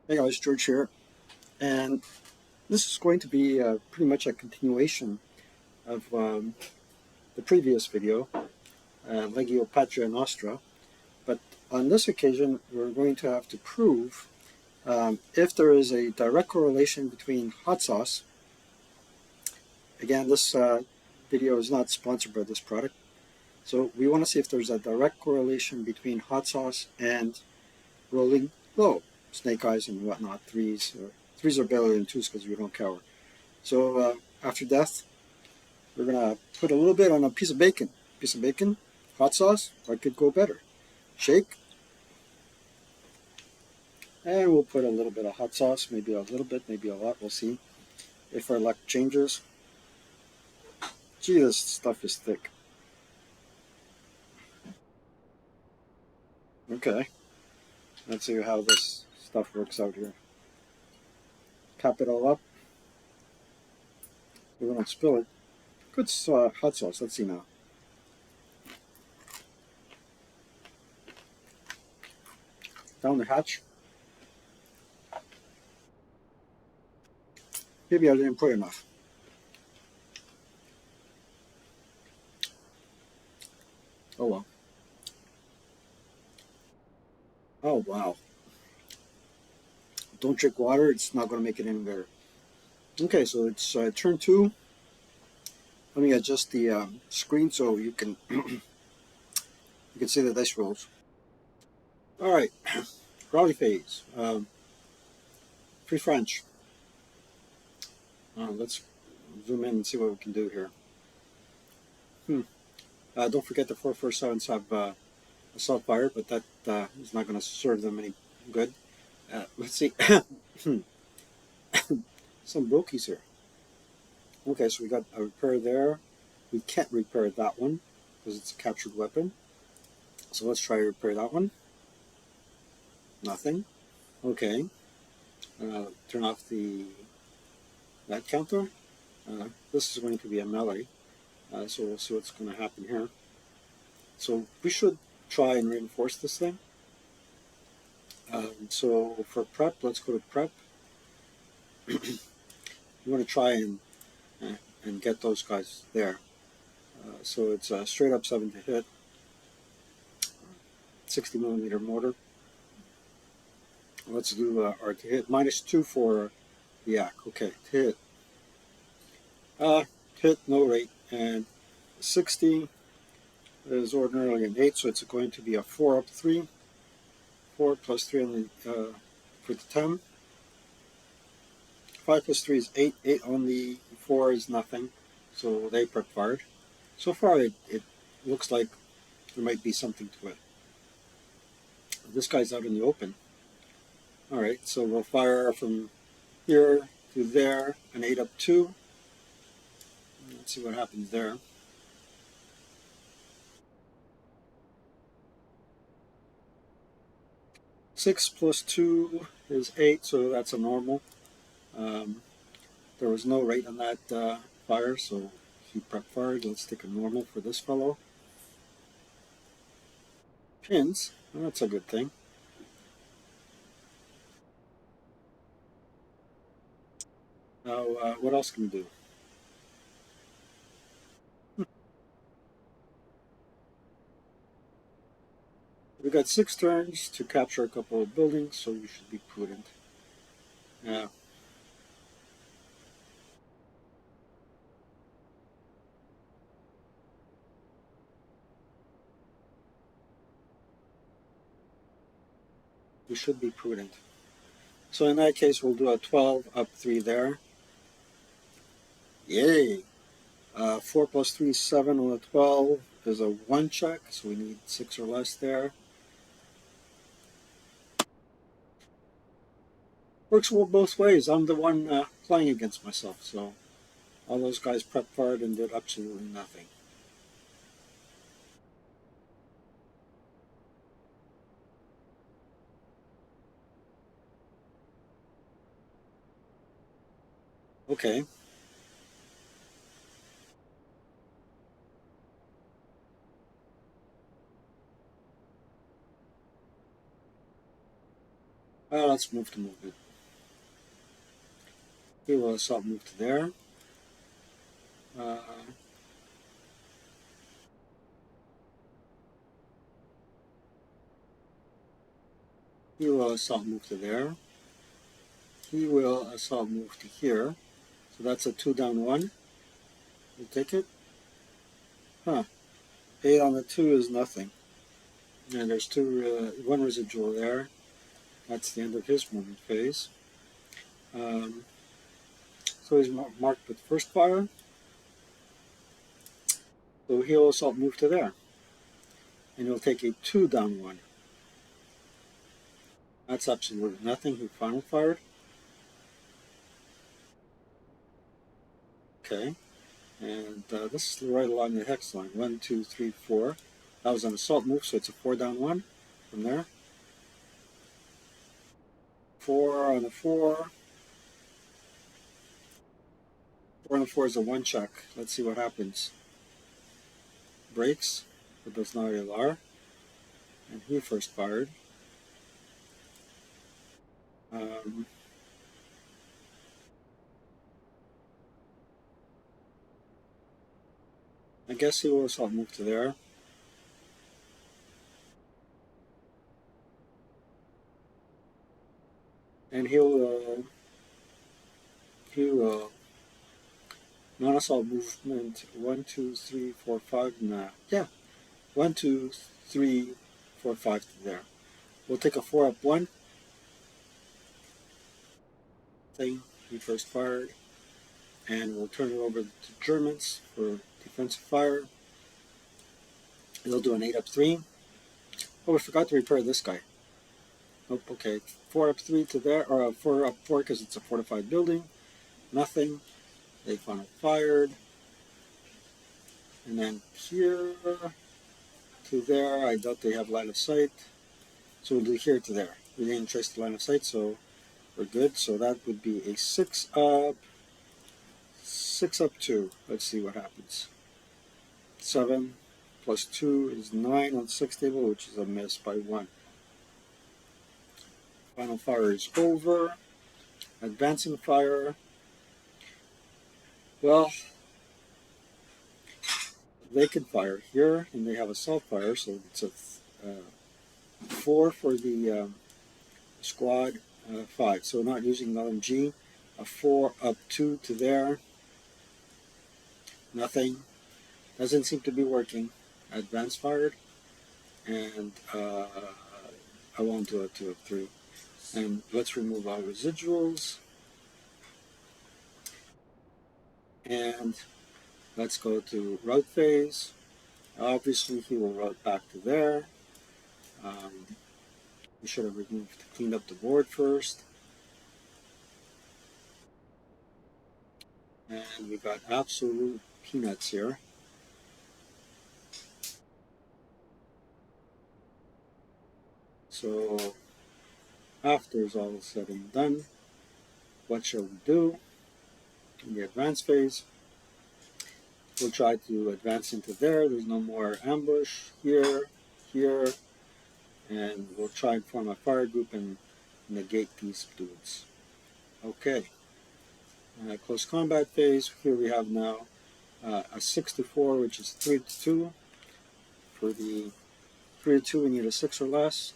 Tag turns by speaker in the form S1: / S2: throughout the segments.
S1: Hey guys, George here, and this is going to be pretty much a continuation of the previous video, Legio Patria Nostra. But on this occasion, we're going to have to prove if there is a direct correlation between hot sauce. Again, this video is not sponsored by this product, so we want to see if there's a direct correlation between hot sauce and rolling low, snake eyes and whatnot, threes. Threes are better than twos because we don't cower. So after death, we're gonna put a little bit on a piece of bacon. Piece of bacon, hot sauce. What could go better? Shake, and we'll put a little bit of hot sauce. Maybe a little bit, maybe a lot. We'll see if our luck changes. Gee, this stuff is thick. Okay, let's see how this stuff works out here. Cap it all up. We don't spill it. Good hot sauce. Let's see now. Down the hatch. Maybe I didn't put enough. Oh well. Oh wow. Don't drink water. It's not going to make it any better. Okay, so it's turn two. Let me adjust the screen so you can see the dice rolls. All right, rally phase. Free French. Let's zoom in and see what we can do here. Don't forget the 447s have assault fire, but that is not going to serve them any good. Let's see. Some brokies here. Okay, so we got a repair there. We can't repair that one because it's a captured weapon. So let's try to repair that one. Nothing. Okay. Turn off that counter. This is going to be a melee. So we'll see what's going to happen here. So we should try and reinforce this thing. So for prep, let's go to prep. You want to try and get those guys there. So it's a straight up 7 to hit, 60 millimeter mortar. Let's do our to hit -2 for the yak. Okay, to hit. Hit, no rate, and 60 is ordinarily an 8, so it's going to be a 4 up 3. 4 plus 3 on the for the 10. 5 plus 3 is 8. 8 on the 4 is nothing, so they prep fired. So far, it looks like there might be something to it. This guy's out in the open. All right, so we'll fire from here to there, an 8 up 2. Let's see what happens there. Six plus 2 is 8, so that's a normal. There was no rate on that fire, so he prep fired. Let's take a normal for this fellow. Pins, well, that's a good thing. Now, what else can we do? We got 6 turns to capture a couple of buildings, so we should be prudent. Yeah. We should be prudent. So in that case, we'll do a 12 up 3 there. Yay! 4 plus 3 is 7 on the 12 is a 1 check, so we need 6 or less there. Works well both ways. I'm the one playing against myself, so all those guys prep fired and did absolutely nothing. Okay. Let's move to movement. He will assault move to there. Uh, he will assault move to there. He will assault move to here. So that's a 2 down 1. You take it? Huh. 8 on the 2 is nothing. And there's one residual there. That's the end of his movement phase. So he's marked with first fire. So he'll assault move to there. And he'll take a 2 down 1. That's absolutely nothing. He final fired. Okay. And this is right along the hex line. 1, 2, 3, 4. That was an assault move, so it's a 4 down 1 from there. 4 on the 4. 4 on the 4 is a 1 check. Let's see what happens. Breaks, but does not LR. And he first fired. I guess he will assault move to there. And he will non-assault movement 1, 2, 3, 4, 5. Nah, yeah, 1, 2, 3, 4, 5 to there. We'll take a 4 up 1 thing. He first fired, and we'll turn it over to Germans for defensive fire. They'll do an 8 up 3. Oh, we forgot to repair this guy. Nope. Okay, 4 up 3 to there, or 4 up 4 because it's a fortified building. Nothing. They final fired. And then here to there, I doubt they have line of sight. So we'll do here to there. We didn't trace the line of sight, so we're good. So that would be a 6 up 2. Let's see what happens. 7 plus 2 is 9 on the 6 table, which is a miss by 1. Final fire is over. Advancing fire. Well, they can fire here, and they have assault fire, so it's a 4 for the squad, 5. So not using the LMG. A 4 up 2 to there. Nothing. Doesn't seem to be working. Advance fired. And I won't do a 2 up 3. And let's remove our residuals. And let's go to route phase. Obviously, he will route back to there. We should have cleaned up the board first. And we got absolute peanuts here. So after it's all said and done, what shall we do? In the advance phase, we'll try to advance into there. There's no more ambush here, here, and we'll try and form a fire group and negate these dudes. Okay. Close combat phase. Here we have now a 6 to 4, which is 3 to 2. For the 3 to 2, we need a 6 or less.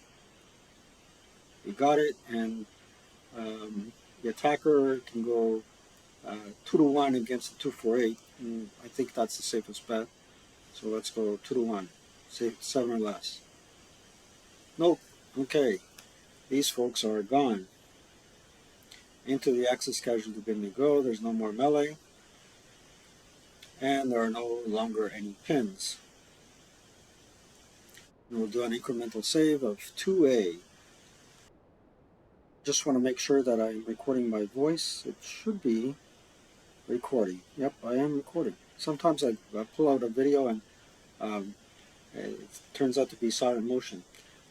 S1: We got it, and the attacker can go 2 to 1 against the 248. I think that's the safest bet. So let's go 2 to 1. Say 7 or less. Nope. Okay. These folks are gone. Into the Axis casualty bin they go. There's no more melee. And there are no longer any pins. And we'll do an incremental save of 2A. Just want to make sure that I'm recording my voice. It should be recording. Yep, I am recording. Sometimes I pull out a video and it turns out to be silent motion.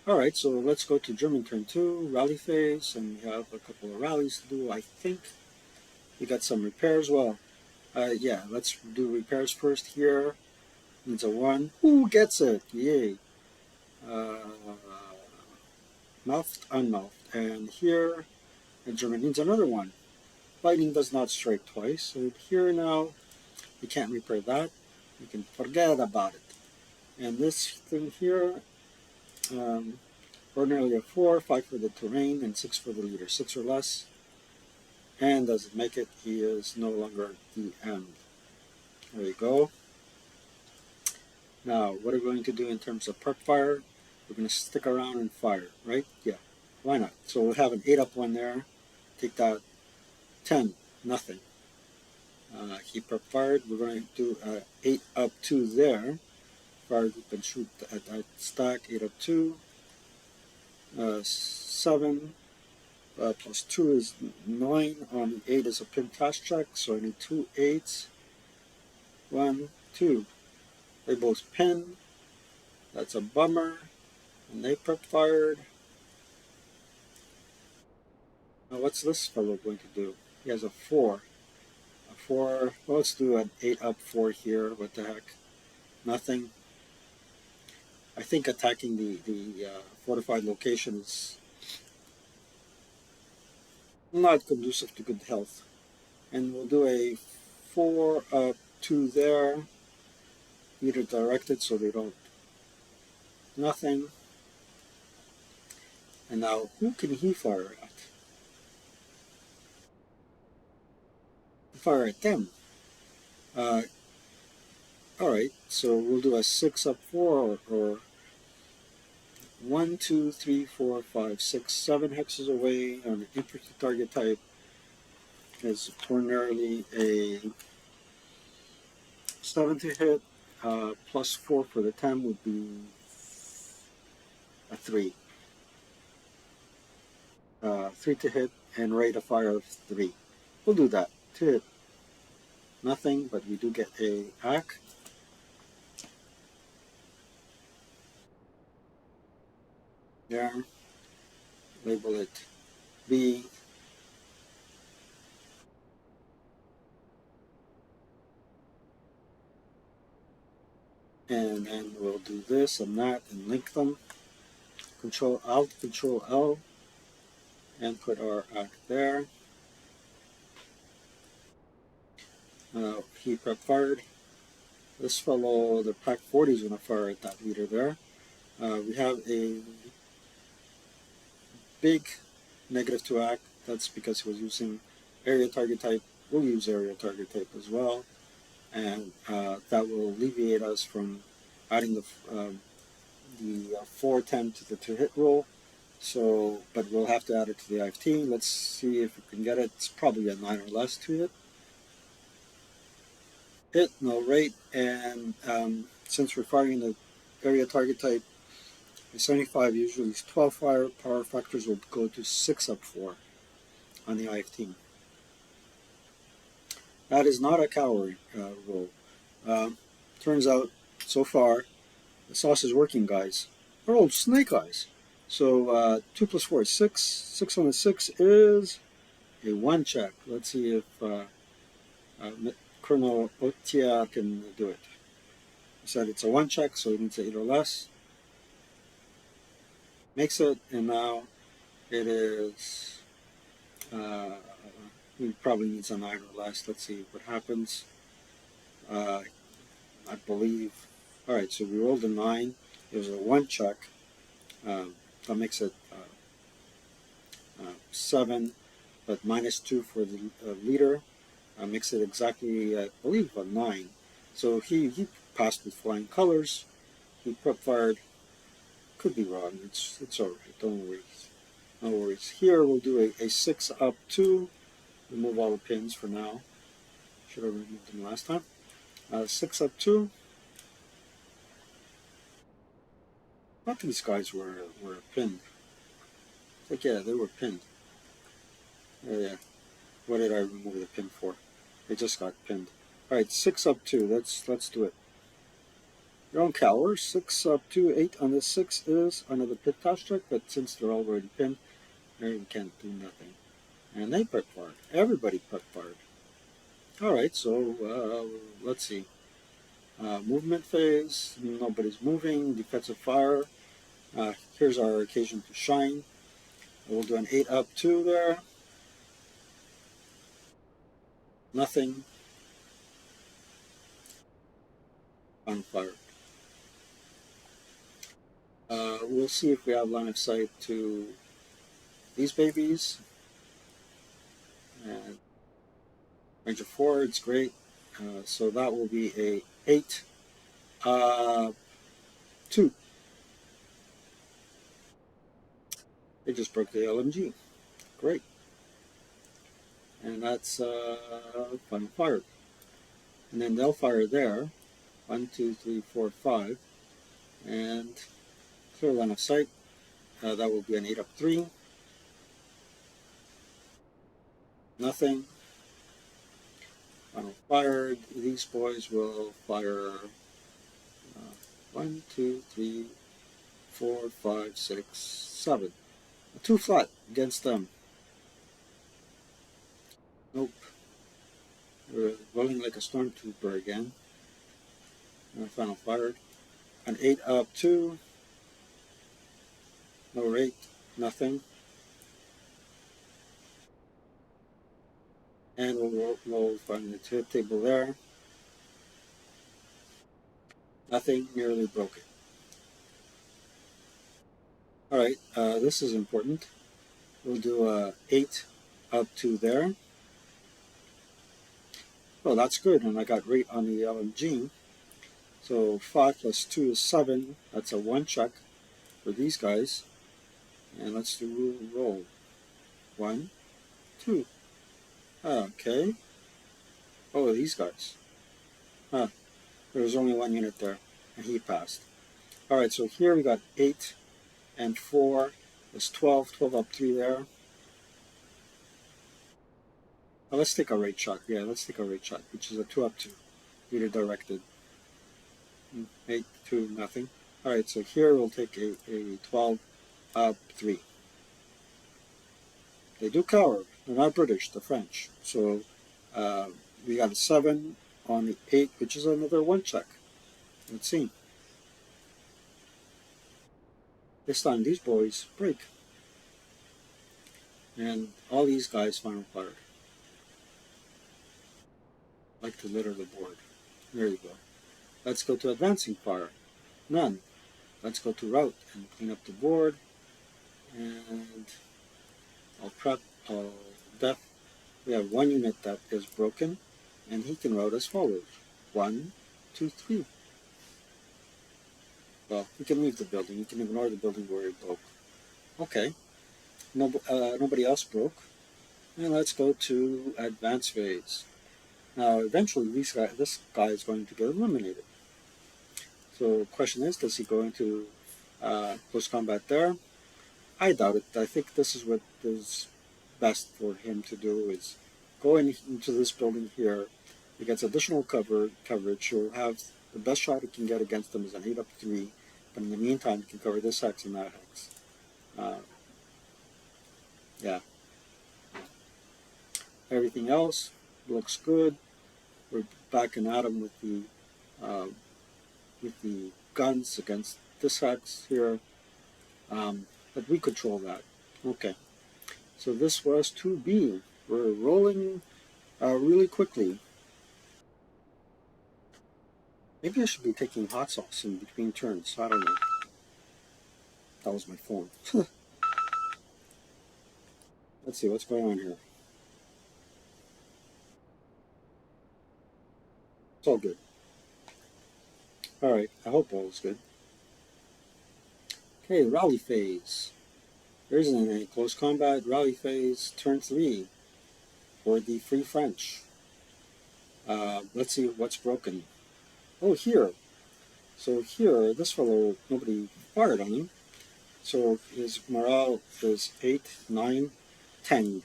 S1: Alright, so let's go to German turn 2, rally phase, and we have a couple of rallies to do, I think. We got some repairs. Well, yeah, let's do repairs first here. Needs a 1. Who gets it? Yay. Mouthed, unmouthed. and here, and German needs another one. Lightning does not strike twice, so here now, you can't repair that. You can forget about it. And this thing here, um, ordinarily a 4, 5 for the terrain, and 6 for the leader. 6 or less, and doesn't make it. He is no longer the end. There you go. Now, what are we going to do in terms of perk fire? We're going to stick around and fire, right? Yeah, why not? So we'll have an 8 up 1 there. Take that 10, nothing. He perk fired. We're going to do 8 up 2 there. Fire group and shoot at that stack. 8 up 2. 7 plus 2 is 9. On the 8 is a pin task check, so I need 2 8s. 1, 2. They both pin. That's a bummer. And they perk fired. Now what's this fellow going to do? He has a 4. A 4. Well, let's do an 8 up 4 here. What the heck? Nothing. I think attacking the fortified location is not conducive to good health. And we'll do a 4 up 2 there. Either directed so they don't. Nothing. And now, who can he fire at? Fire at them. Alright, so we'll do a 6 up 4 or 1, 2, 3, 4, 5, 6, 7 hexes away on an infantry target type is ordinarily a 7 to hit, plus 4 for the 10 would be a 3. 3 to hit and rate of fire of 3. We'll do that. To hit, nothing, but we do get a hack. There, label it B. And then we'll do this and that and link them. Control Alt, Control L, and put our hack there. He prep fired. This fellow, the Pack 40 is going to fire at that leader there. We have a big negative to act. That's because he was using area target type. We'll use area target type as well. And that will alleviate us from adding the 410 to the to hit roll. So, but we'll have to add it to the IFT. Let's see if we can get it. It's probably a 9 or less to hit. Hit, no rate, and since we're firing the area target type, the 75 usually is 12 fire, power factors will go to 6 up 4 on the IFT. That is not a calorie roll. Turns out, so far, the sauce is working, guys. Our old snake eyes. So 2 plus 4 is 6. 6 on the 6 is a 1 check. Let's see if Colonel Otia can do it. He said it's a 1 check, so he needs 8 or less. Makes it, and now it is, he probably needs a 9 or less. Let's see what happens. I believe, alright, so we rolled a 9. It was a 1 check. That makes it 7, but minus 2 for the leader. Makes it exactly, I believe, a 9. So he passed with flying colors. He prep fired. Could be wrong. It's alright. Don't worry. No worries. Here we'll do a 6 up 2. Remove all the pins for now. Should have removed them last time. 6 up 2. I thought these guys were pinned. Like, yeah, they were pinned. Yeah. What did I remove the pin for? They just got pinned. Alright, 6 up 2. Let's do it. Your own cower. 6 up 2, 8 on the 6 is another pit task check, but since they're already pinned, they can't do nothing. And they perk fired. Everybody perk fired. Alright, so let's see. Movement phase. Nobody's moving. Defensive fire. Here's our occasion to shine. We'll do an 8 up 2 there. Nothing. On fire. We'll see if we have line of sight to these babies. And range of 4, it's great. So that will be a 8 2. They just broke the LMG. Great. And that's final fire. And then they'll fire there. 1, 2, 3, 4, 5. And clear line of sight. That will be an 8 up 3. Nothing. Final fired. These boys will fire 1, 2, 3, 4, 5, 6, 7. 2 flat against them. Nope. We're rolling like a stormtrooper again. Final fired. An 8 up 2. No rate. Nothing. And we'll find the tip table there. Nothing. Nearly broke it. Alright, this is important. We'll do a 8 up 2 there. Well, that's good, and I got rate on the LMG. So 5 plus 2 is 7. That's a 1 check for these guys. And let's do roll. 1, 2. Okay. Oh, these guys. Huh. There was only 1 unit there, and he passed. Alright, so here we got 8 and 4 is 12. 12 up 3 there. Well, let's take a rate shot. Yeah, let's take a rate shot, which is a 2 up 2. Leader directed. 8, 2, nothing. Alright, so here we'll take a 12 up 3. They do cower. They're not British, they're French. So we got a 7 on the 8, which is another 1 check. Let's see. This time these boys break. And all these guys final fired. Like to litter the board. There you go. Let's go to advancing fire. None. Let's go to route and clean up the board. And I'll prep, I'll def. We have 1 unit that is broken, and he can route as follows. 1, 2, 3. Well, he can leave the building. He can ignore the building where he broke. Okay. Nobody else broke. And let's go to advance phase. Now, eventually, this guy is going to get eliminated. So the question is, does he go into close combat there? I doubt it. I think this is what is best for him to do, is go into this building here. He gets additional coverage. He'll have the best shot he can get against them is an 8 up 3. But in the meantime, he can cover this hex and that hex. Yeah. Everything else looks good. We're backing at him with the guns against this hex here. But we control that. Okay. So this was 2B. We're rolling really quickly. Maybe I should be taking hot sauce in between turns. I don't know. That was my phone. Let's see what's going on here. It's all good. Alright, I hope all is good. Okay, rally phase. There isn't any close combat. Rally phase, turn 3 for the Free French. Let's see what's broken. Oh, here. So here, this fellow, nobody fired on him. So his morale is 8, 9, 10.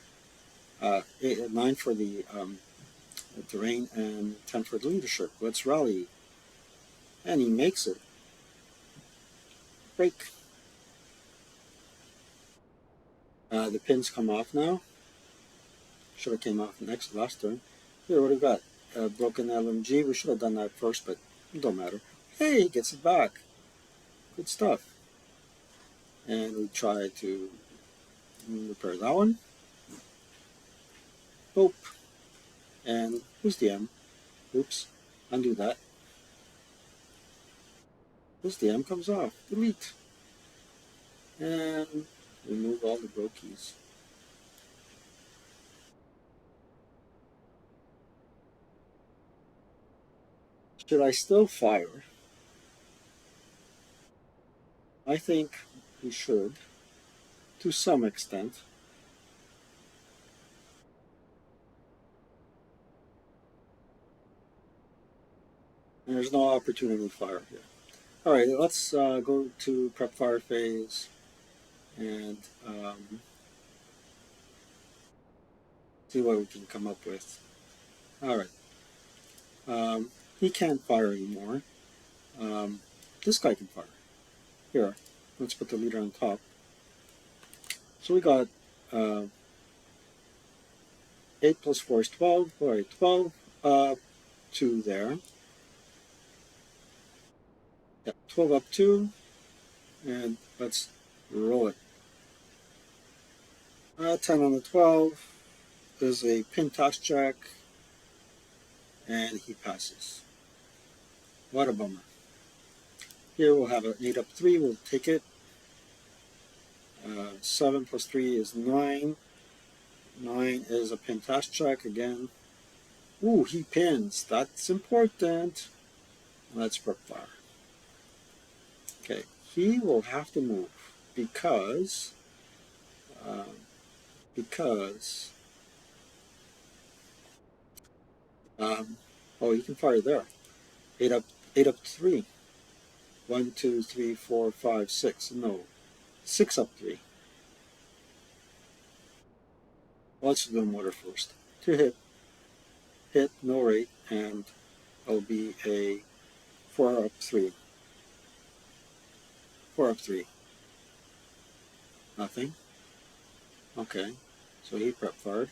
S1: 9 for the terrain and 10 for the leadership. Let's rally. And he makes it. Break. The pins come off now. Should have came off last turn. Here, what do we got? Broken LMG. We should have done that first, but it don't matter. Hey, he gets it back. Good stuff. And we try to Repair that one. Boop. And who's the M? Oops. Undo that. Who's the M comes off. Delete. And remove all the brokies. Should I still fire? I think we should, to some extent. And there's no opportunity to fire here. All right, let's go to prep fire phase and see what we can come up with. All right. He can't fire anymore. Um, this guy can fire. Here, let's put the leader on top. So we got uh, 8 plus 4 is 12. All right, 12 up 2 there. Yeah, 12 up 2. And let's roll it. 10 on the 12 is a pin toss check. And he passes. What a bummer. Here we'll have an 8 up 3. We'll take it. 7 plus 3 is 9. 9 is a pin toss check again. Ooh, he pins. That's important. Let's prep fire. Okay, he will have to move because um, because oh, he can fire there. 8 up 3. 1, 2, 3, 4, 5, 6. No, 6 up 3. Let's do the motor first. To hit, no rate, and it'll be a 4 up 3. 4 up 3. Nothing. Okay, so he prep fired.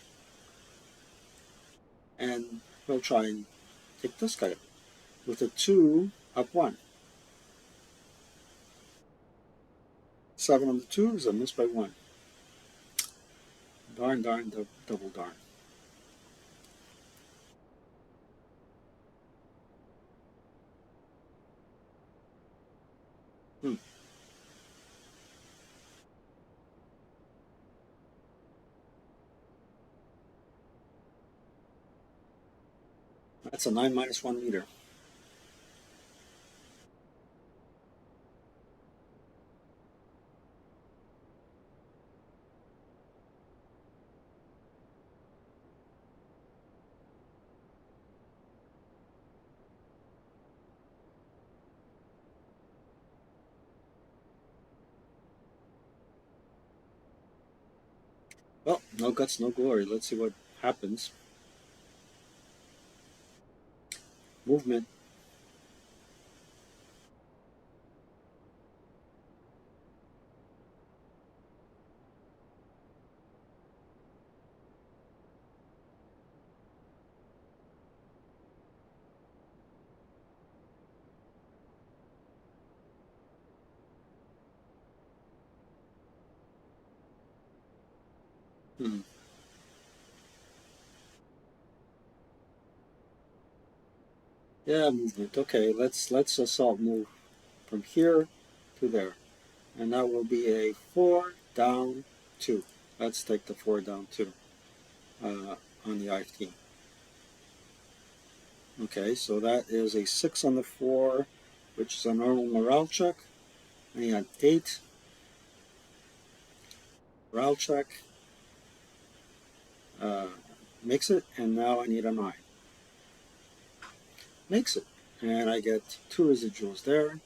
S1: And we'll try and take this guy out with a 2 up 1. 7 on the 2 is a miss by 1. Darn, darn, double darn. Hmm. That's a 9 minus 1 meter. Well, no guts, no glory. Let's see what happens. Movement. Hmm. Yeah, movement. Okay, let's assault move from here to there. And that will be a 4 down 2. Let's take the 4 down 2 on the IFT. Okay, so that is a 6 on the 4, which is a normal morale check. And he had 8 morale check. Makes it, and now I need a 9. Makes it. And I get 2 residuals there.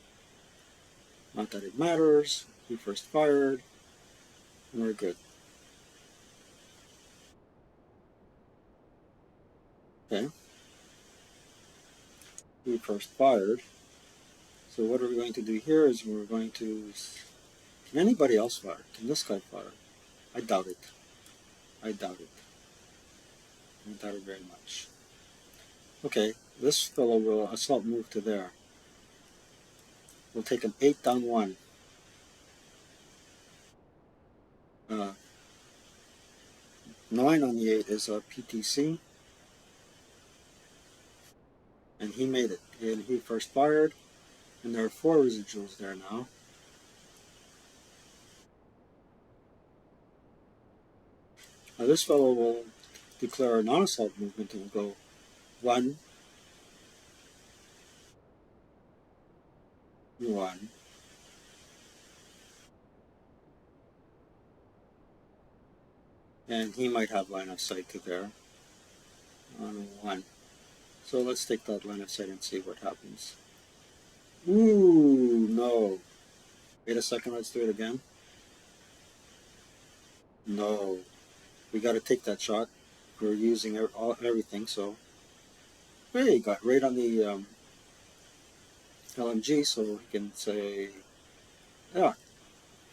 S1: Not that it matters. He first fired, and we're good. Okay. He first fired. So what are we going to do here is we're going to... Can anybody else fire? Can this guy fire? I doubt it. I doubt it. I doubt it very much. Okay, this fellow will assault move to there. We'll take an 8 down 1. 9 on the 8 is a PTC, and he made it. And he first fired, and there are 4 residuals there now. Now this fellow will declare a non-assault movement and will go 1, 1, and he might have line of sight to there on 1. So let's take that line of sight and see what happens. Ooh, no. Wait a second, let's do it again. No. We got to take that shot. We're using everything, so. Hey, got right on the LMG, so we can say, yeah.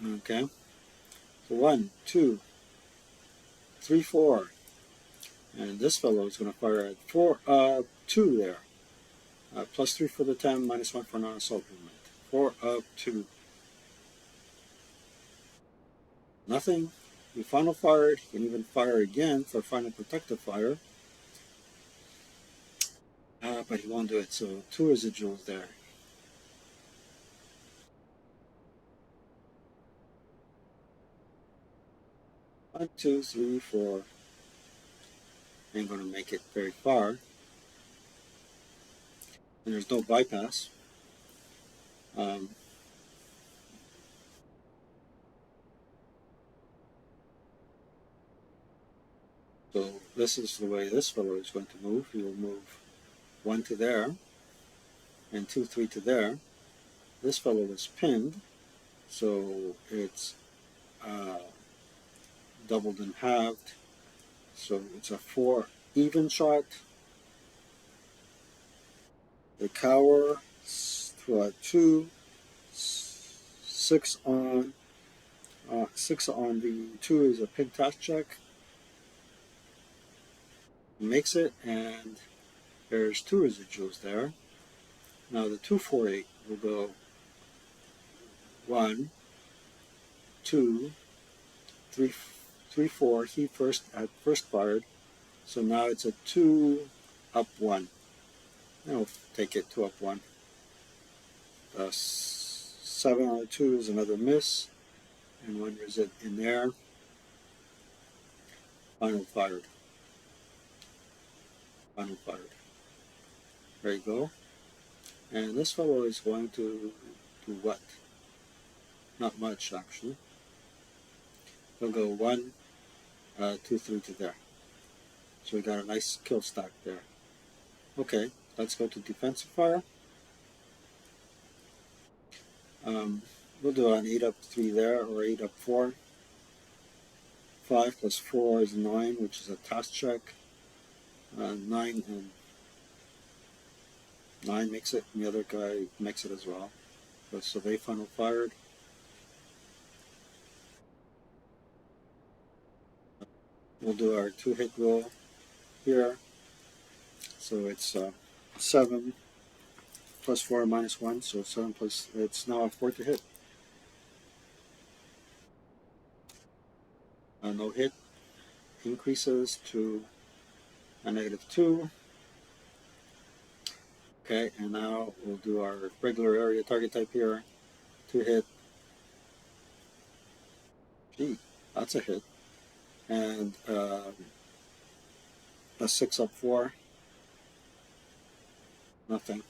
S1: Okay. So 1, 2, 3, 4. And this fellow is going to fire at 2 there. Plus 3 for the 10, minus 1 for non-assault movement. 4 up 2. Nothing. He final fired. He can even fire again for final protective fire. But he won't do it, so 2 residuals there. 1, 2, 3, 4. Ain't going to make it very far. And there's no bypass. So this is the way this fellow is going to move. He will move 1 to there, and 2, 3 to there. This fellow is pinned, so it's doubled and halved. So it's a 4 even shot. The cower, 2, 6 on 6 on the 2 is a pin task check. Makes it, and there's 2 residuals there. Now the 248 will go 1, 2, 3, 3, 4. He had first fired, so now it's a 2 up 1. And we'll take it 2 up 1. 7 on the 2 is another miss, and 1 resit in there. Final fired. Final fired. There you go. And this fellow is going to do what? Not much, actually. He'll go 1, 2, 3 to there. So we got a nice kill stack there. Okay, let's go to defensive fire. We'll do an 8 up 3 there, or 8 up 4. 5 plus 4 is 9, which is a task check. 9 and 9 makes it, and the other guy makes it as well. So they final fired. We'll do our 2-hit roll here. So it's 7 plus 4 minus 1, so 7 plus, it's now a 4 to hit. No hit increases to a -2. Okay, and now we'll do our regular area target type here. 2 hit. Gee, that's a hit. And a 6 up 4. Nothing.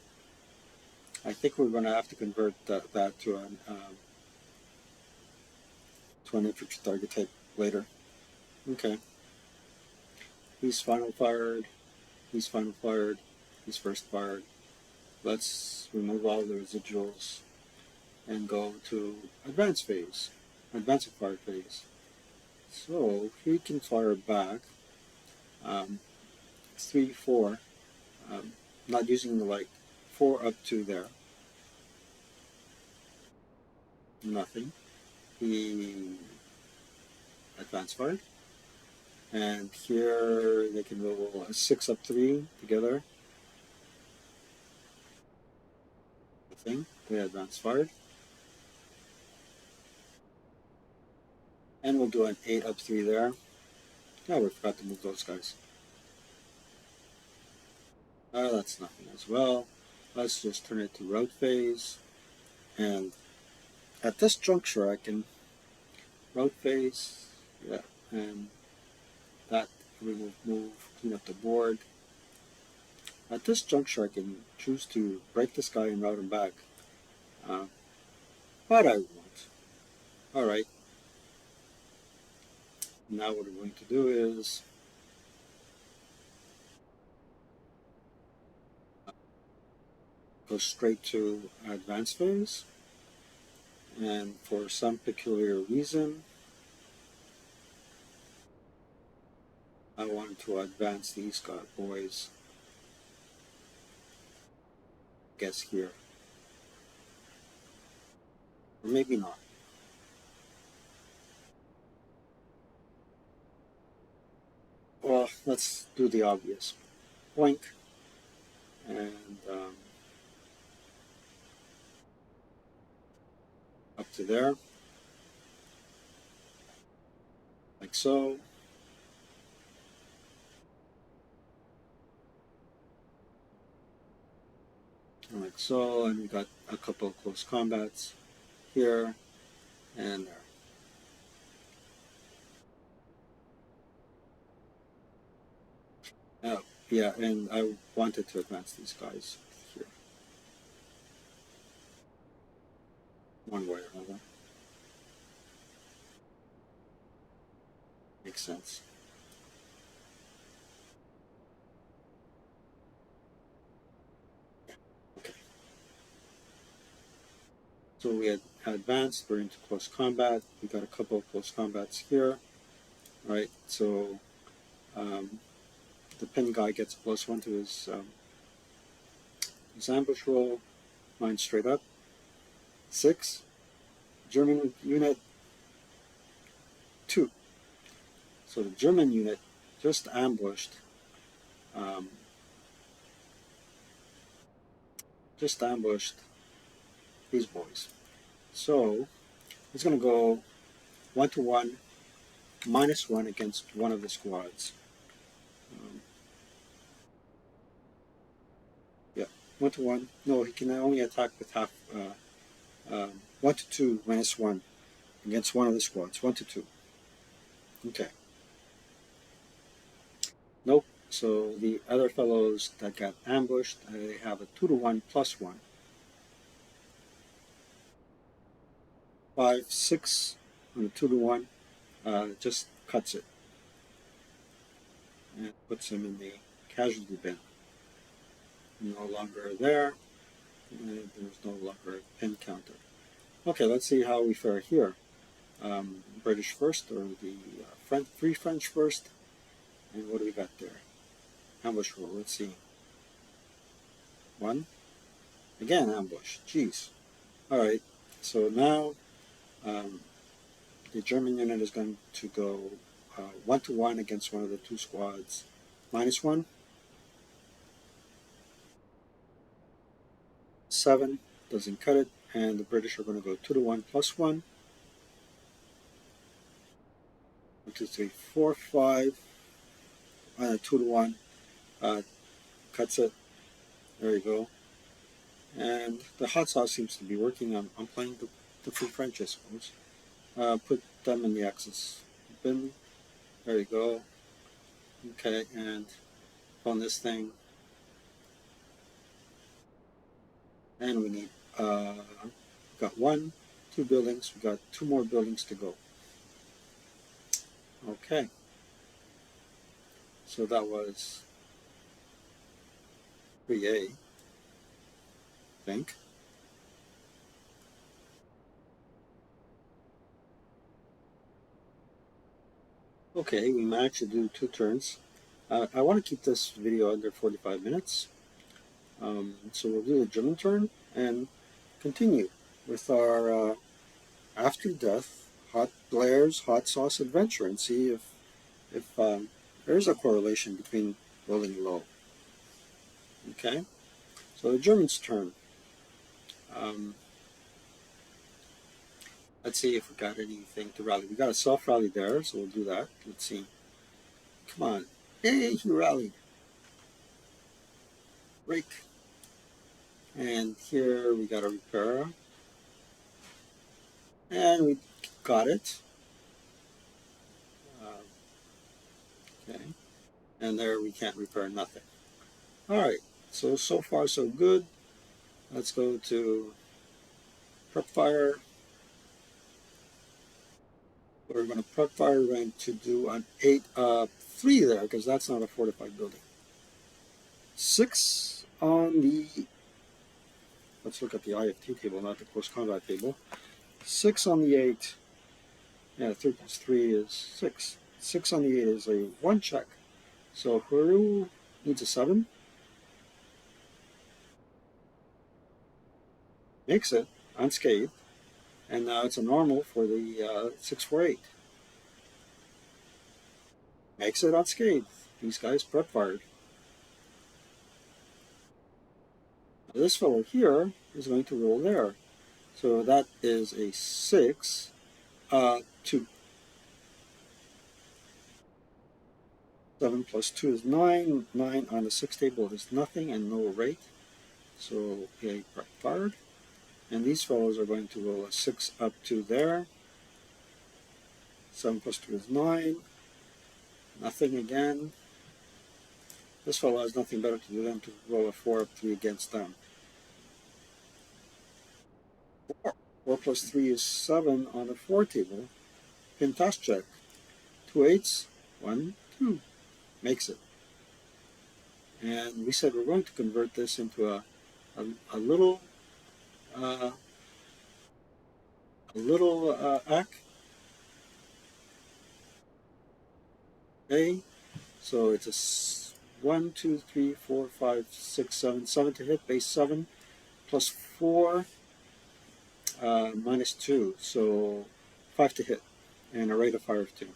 S1: I think we're going to have to convert that to an infantry target type later. Okay. He's final fired. He's final fired. He's first fired. Let's remove all the residuals and go to advanced phase, advanced fire phase. So he can fire back 3, 4, not using the light, 4 up 2 there. Nothing. He advanced fired. And here they can roll a 6 up 3 together. Nothing. They advanced fired. And we'll do an 8 up 3 there. Oh, we forgot to move those guys. That's nothing as well. Let's just turn it to route phase. And at this juncture, I can route phase. Yeah, and that we will move, clean up the board. At this juncture, I can choose to break this guy and route him back. Uh, but I won't. Alright, now what we're going to do is go straight to advanced phase. And for some peculiar reason, I want to advance these boys, I guess here. Or maybe not. Well, let's do the obvious. Blink, and up to there, like so. And like so, and we got a couple of close combats here and there. Yeah, and I wanted to advance these guys here, one way or another. Makes sense. Okay, so we had advanced, we're into close combat. We got a couple of close combats here, right? So um, the pin guy gets a +1 to his ambush roll, mine straight up. 6, German unit 2. So the German unit just ambushed, um, these boys. So he's going to go 1-to-1, -1 against one of the squads. Um, yeah, 1-to-1. No, he can only attack with half. 1-to-2, -1 against one of the squads. 1-to-2. Okay. Nope. So the other fellows that got ambushed, they have a 2-to-1 +1. 5, 6 on a 2-to-1. Just cuts it and puts him in the casualty bin. No longer there. And there's no longer a pin counter. Okay, let's see how we fare here. British first, or the Free French first. And what do we got there? Ambush roll. Let's see. 1. Again, ambush. Jeez. All right. So now um, the German unit is going to go 1-to-1 against one of the two squads. -1. 7 doesn't cut it, and the British are going to go 2-to-1 +1. 1, 2, 3, 4, 5. 2-to-1 cuts it. There you go. And the hot sauce seems to be working. I'm playing the Free French, I suppose. Put them in the Axis bin. There you go. Okay, and on this thing, and we need got 1, 2 buildings. We got 2 more buildings to go. Okay, so that was 3A, I think. Okay, we managed to do 2 turns. I want to keep this video under 45 minutes. So we'll do the German turn and continue with our after death hot Blair's hot sauce adventure and see if there's a correlation between rolling low. Okay, so the Germans' turn. Um, let's see if we got anything to rally. We got a self rally there, so we'll do that. Let's see. Come on. Hey, he rallied. Break. And here we got a repair. And we got it. Okay. And there we can't repair nothing. Alright. So far so good. Let's go to prep fire. We're going to prep fire. We're going to do an 8-3 there because that's not a fortified building. 6 on the, let's look at the IFT table, not the close combat table. 6 on the 8. Yeah, 3 plus 3 is 6. 6 on the 8 is a 1 check. So Haru needs a 7. Makes it unscathed. And now it's a normal for the 648. Makes it unscathed. These guys prep fired. Now this fellow here is going to roll there. So that is a 6, 2. 7 plus 2 is 9. 9 on the 6 table is nothing and no rate. So they prep fired. And these fellows are going to roll a 6 up to there. 7 plus 2 is 9. Nothing again. This fellow has nothing better to do than to roll a 4 up 3 against them. 4. 4 plus 3 is 7 on the 4 table. Pintas check. 2 8s. 1, 2. Makes it. And we said we're going to convert this into a little ack. Okay. So it's a 1, 2, 3, 4, 5, 6, 7. 7 to hit, base 7. Plus 4, minus 2. So 5 to hit. And a rate of fire of 2.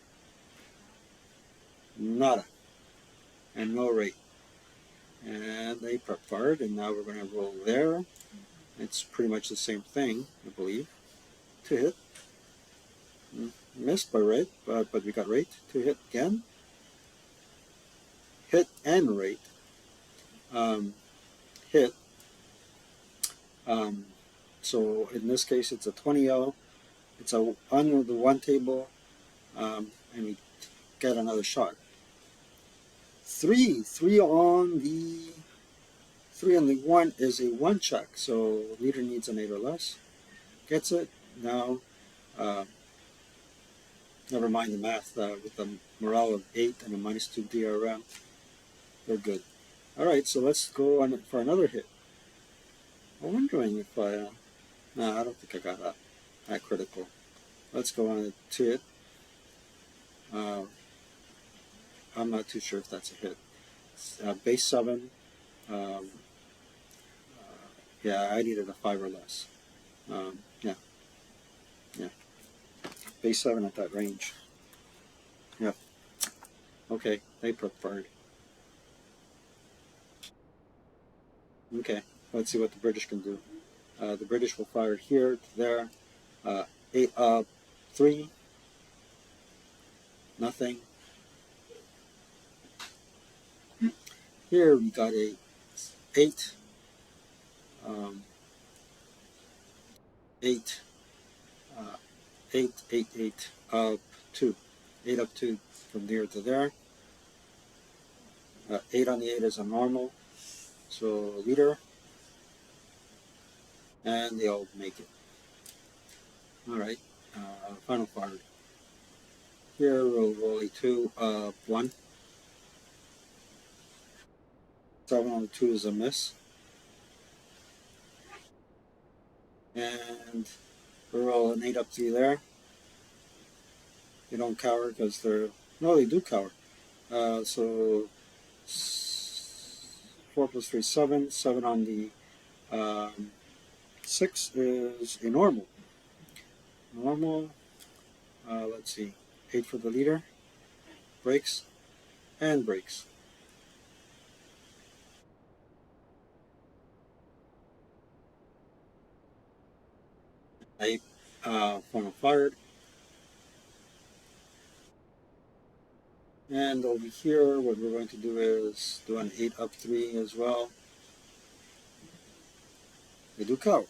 S1: Nada. And no rate. And they prep fired, and now we're going to roll there. It's pretty much the same thing, I believe. To hit. Missed by rate, but we got rate. To hit again. Hit and rate. Hit. So in this case, it's a 20-0. It's on the 1 table, and we get another shot. 3 on the 1 is a 1 check, so leader needs an 8 or less. Gets it. Now, never mind the math with the morale of 8 and a minus 2 DRM. They're good. Alright, so let's go on for another hit. I'm wondering if I... no, I don't think I got that critical. Let's go on to it. I'm not too sure if that's a hit. Base 7. Yeah, I needed a 5 or less. Yeah. Base 7 at that range. Yep. Okay, they preferred. Okay, let's see what the British can do. The British will fire here to there. 8 up, 3. Nothing. Here we got a 8. 8. 8, 8, 8 up 2. 8 up 2 from there to there. 8 on the 8 is a normal. So leader. And they all make it. Alright. Final fire. Here we'll roll a 2 up 1. 7 on the 2 is a miss. And we'll roll an 8 up 3 there. They don't cower because they're... no, they do cower. So 4 plus 3 is 7. 7 on the 6 is a normal. Normal. Let's see. 8 for the leader. Breaks. And breaks. 8 final fired. And over here, what we're going to do is do an 8 up 3 as well. They do cow.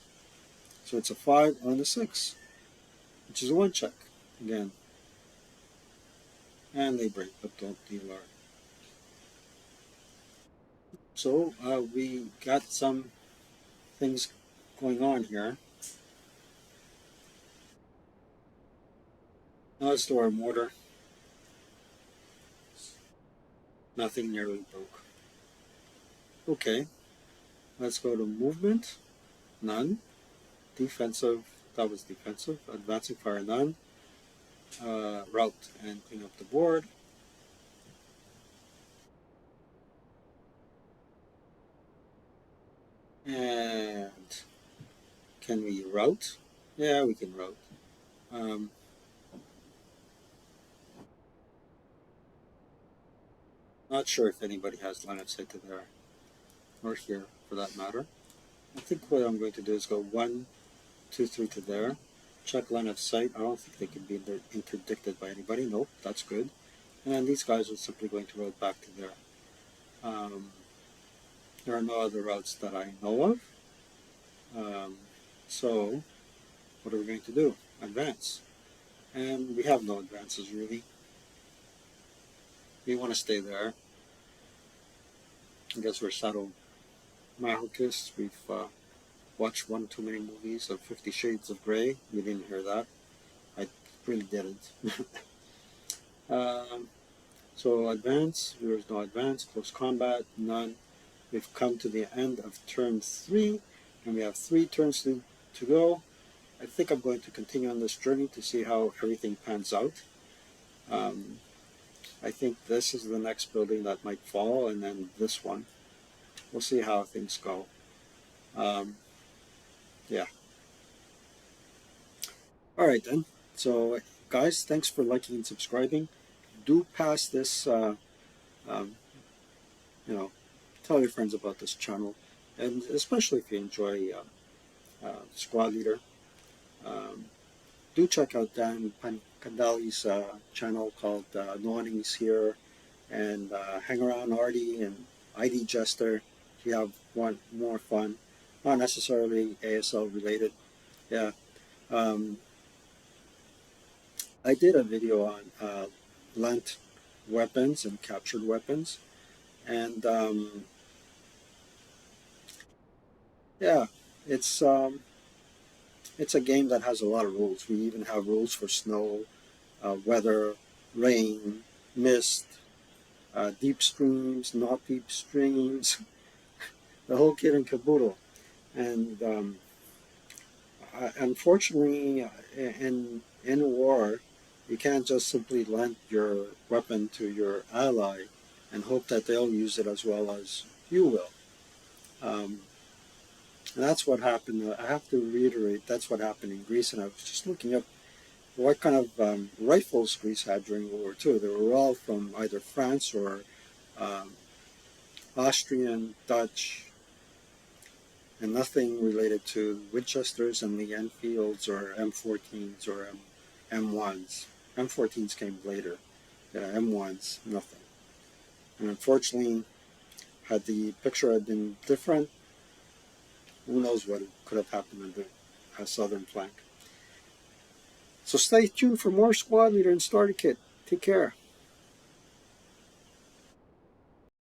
S1: So it's a 5 on the 6, which is a 1 check again. And they break, but don't deal our. So we got some things going on here. Now let's do our mortar. Nothing nearly broke. Okay, let's go to movement. None. Defensive. That was defensive. Advancing fire. None. Route and clean up the board. And can we route? Yeah, we can route. Um, Not sure if anybody has line of sight to there or here for that matter. I think what I'm going to do is go 1, 2, 3 to there. Check line of sight. I don't think they can be interdicted by anybody. Nope, that's good. And then these guys are simply going to route back to there. Um, there are no other routes that I know of. Um, so what are we going to do? Advance. And we have no advances really. We want to stay there. I guess we're saddle masochists. We've watched one too many movies of 50 Shades of Grey. You didn't hear that. I really didn't. um, so advance. There's no advance. Close combat. None. We've come to the end of turn 3. And we have 3 turns to go. I think I'm going to continue on this journey to see how everything pans out. Um, I think this is the next building that might fall, and then this one. We'll see how things go. Um, yeah. All right then. So, guys, thanks for liking and subscribing. Do pass this. Um, you know, tell your friends about this channel, and especially if you enjoy Squad Leader. Um, do check out Dan Kandali's channel called No Enemies Here, and hang around Artie and ID Jester if you have one more fun, not necessarily ASL related. Yeah, um, I did a video on lent weapons and captured weapons, and yeah, it's um, it's a game that has a lot of rules. We even have rules for snow, weather, rain, mist, deep streams, not deep streams, the whole kit and caboodle. And unfortunately, in a war, you can't just simply lend your weapon to your ally and hope that they'll use it as well as you will. Um, and that's what happened. I have to reiterate, that's what happened in Greece. And I was just looking up what kind of rifles Greece had during World War II. They were all from either France or um, Austrian, Dutch, and nothing related to Winchesters and the Enfields or M14s or M1s. M14s came later. Yeah, M1s, nothing. And unfortunately, had the picture had been different, who knows what could have happened in the southern flank. So stay tuned for more Squad Leader and Starter Kit. Take care.